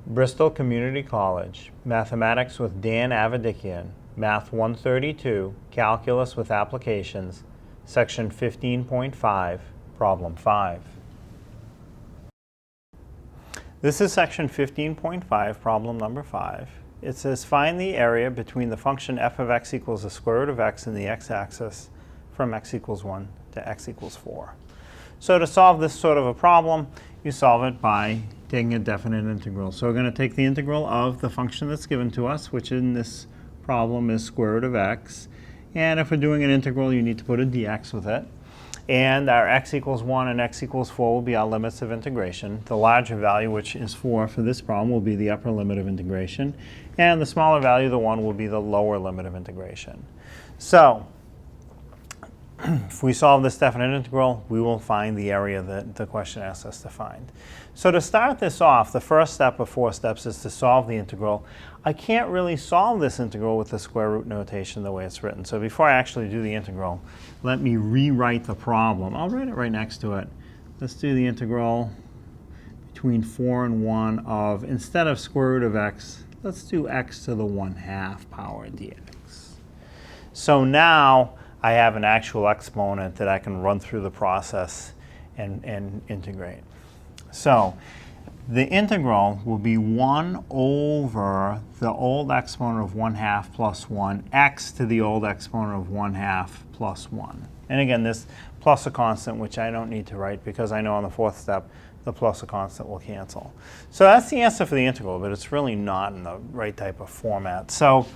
Bristol Community College, Mathematics with Dan Avedikian, Math 132, Calculus with Applications, Section 15.5, Problem 5. This is Section 15.5, Problem number 5. It says find the area between the function f of x equals the square root of x in the x-axis from x equals 1 to x equals 4. So to solve this sort of a problem, you solve it by taking a definite integral. So we're going to take the integral of the function that's given to us, which in this problem is square root of x. And if we're doing an integral, you need to put a dx with it. And our x equals 1 and x equals 4 will be our limits of integration. The larger value, which is 4 for this problem, will be the upper limit of integration. And the smaller value, the 1, will be the lower limit of integration. So if we solve this definite integral, we will find the area that the question asks us to find. So to start this off, the first step of 4 steps is to solve the integral. I can't really solve this integral with the square root notation the way it's written. So before I actually do the integral, let me rewrite the problem. I'll write it right next to it. Let's do the integral between 4 and 1 of, instead of square root of x, let's do x to the 1/2 power dx. So now I have an actual exponent that I can run through the process and integrate. So the integral will be 1 over the old exponent of 1/2 plus 1, x to the old exponent of 1/2 plus 1. And again, this plus a constant, which I don't need to write because I know on the 4th step the plus a constant will cancel. So that's the answer for the integral, but it's really not in the right type of format. So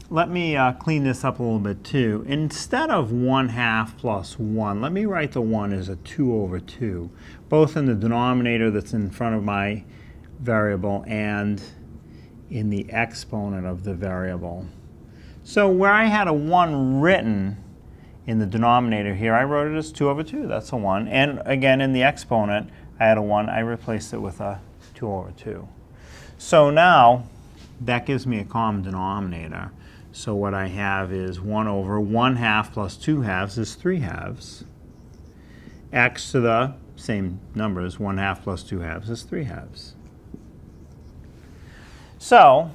let me clean this up a little bit too. Instead of 1/2 plus 1, let me write the 1 as a 2 over 2, both in the denominator that's in front of my variable and in the exponent of the variable. So where I had a 1 written in the denominator here, I wrote it as 2 over 2. That's a 1. And again, in the exponent, I had a 1. I replaced it with a 2 over 2. So now that gives me a common denominator. So what I have is 1 over 1/2 plus 2/2 is 3/2. X to the same numbers, 1/2 plus 2/2 is 3/2. So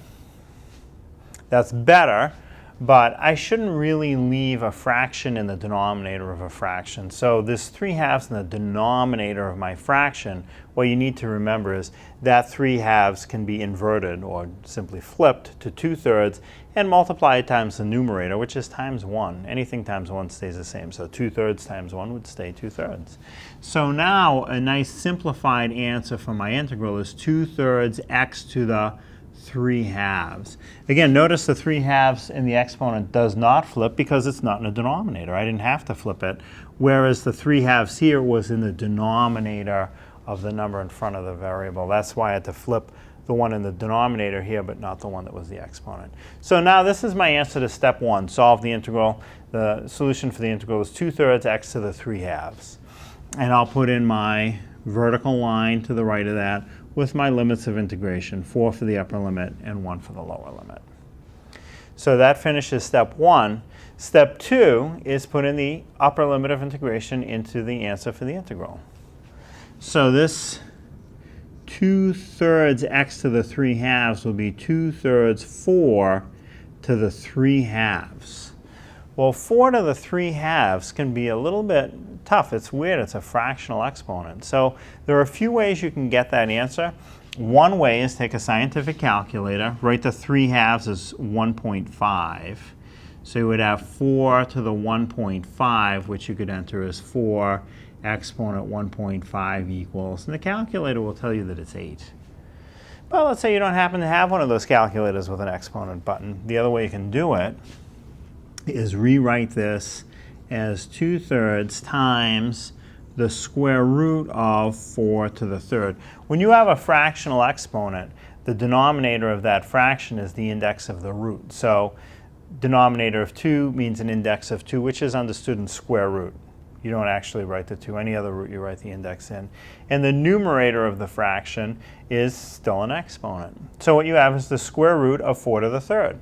that's better, but I shouldn't really leave a fraction in the denominator of a fraction. So this 3/2 in the denominator of my fraction, what you need to remember is that 3/2 can be inverted or simply flipped to 2/3 and multiplied times the numerator, which is times 1. Anything times 1 stays the same. So 2/3 times 1 would stay 2/3. So now a nice simplified answer for my integral is 2/3 x to the 3/2. Again, notice the 3/2 in the exponent does not flip because it's not in a denominator. I didn't have to flip it, whereas the 3/2 here was in the denominator of the number in front of the variable. That's why I had to flip the one in the denominator here, but not the one that was the exponent. So now this is my answer to step 1, solve the integral. The solution for the integral is 2/3 x to the 3/2. And I'll put in my vertical line to the right of that with my limits of integration, 4 for the upper limit and 1 for the lower limit. So that finishes step 1. Step 2 is put in the upper limit of integration into the answer for the integral. So this 2/3 x to the 3/2 will be 2/3 4 to the 3/2. Well, 4 to the 3/2 can be a little bit tough. It's weird. It's a fractional exponent. So there are a few ways you can get that answer. One way is take a scientific calculator, write the 3/2 as 1.5. So you would have 4 to the 1.5, which you could enter as 4 exponent 1.5 equals, and the calculator will tell you that it's 8. But let's say you don't happen to have one of those calculators with an exponent button. The other way you can do it is rewrite this as 2/3 times the square root of 4 to the 3rd. When you have a fractional exponent, the denominator of that fraction is the index of the root. So denominator of 2 means an index of 2, which is understood in square root. You don't actually write the 2. Any other root, you write the index in. And the numerator of the fraction is still an exponent. So what you have is the square root of 4 to the 3rd.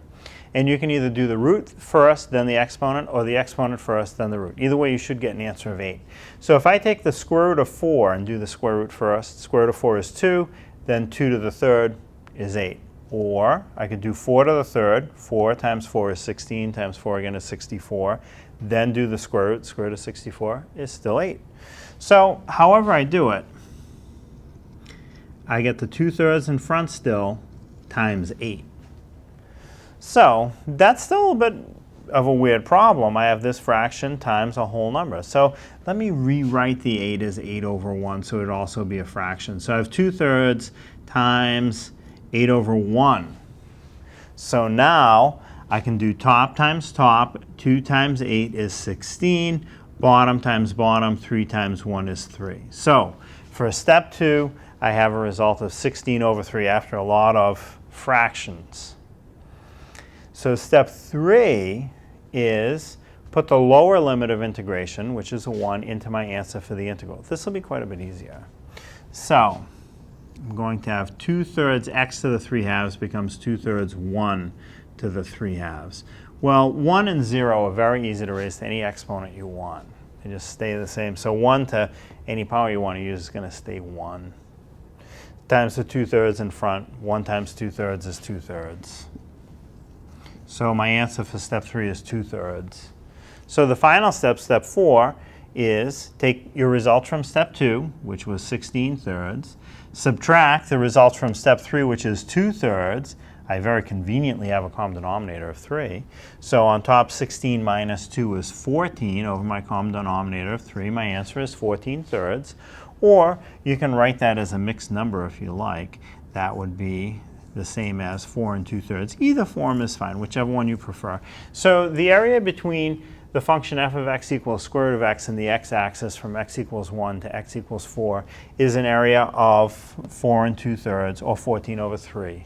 And you can either do the root first, then the exponent, or the exponent first, then the root. Either way, you should get an answer of 8. So if I take the square root of 4 and do the square root first, square root of 4 is 2, then 2 to the 3rd, is 8. Or I could do 4 to the third. 4 times 4 is 16, times 4 again is 64. Then do the square root. Square root of 64 is still 8. So however I do it, I get the 2/3 in front still times 8. So that's still a bit of a weird problem. I have this fraction times a whole number. So let me rewrite the 8 as 8 over 1 so it would also be a fraction. So I have 2/3 times 8 over 1. So now I can do top times top. 2 times 8 is 16. Bottom times bottom. 3 times 1 is 3. So for step 2, I have a result of 16 over 3 after a lot of fractions. So step 3 is put the lower limit of integration, which is a 1, into my answer for the integral. This will be quite a bit easier. So I'm going to have 2/3 x to the 3/2 becomes 2/3 1 to the 3/2. Well, 1 and 0 are very easy to raise to any exponent you want. They just stay the same. So 1 to any power you want to use is going to stay 1. Times the 2/3 in front. 1 times 2/3 is 2/3. So my answer for step 3 is 2/3. So the final step, step 4, is take your results from step 2, which was 16/3, subtract the results from step 3, which is 2/3. I very conveniently have a common denominator of 3. So on top, 16 minus 2 is 14 over my common denominator of 3. My answer is 14/3. Or you can write that as a mixed number if you like. That would be the same as 4 and 2/3. Either form is fine, whichever one you prefer. So the area between the function f of x equals square root of x and the x-axis from x equals 1 to x equals 4 is an area of 4 and 2/3, or 14 over 3.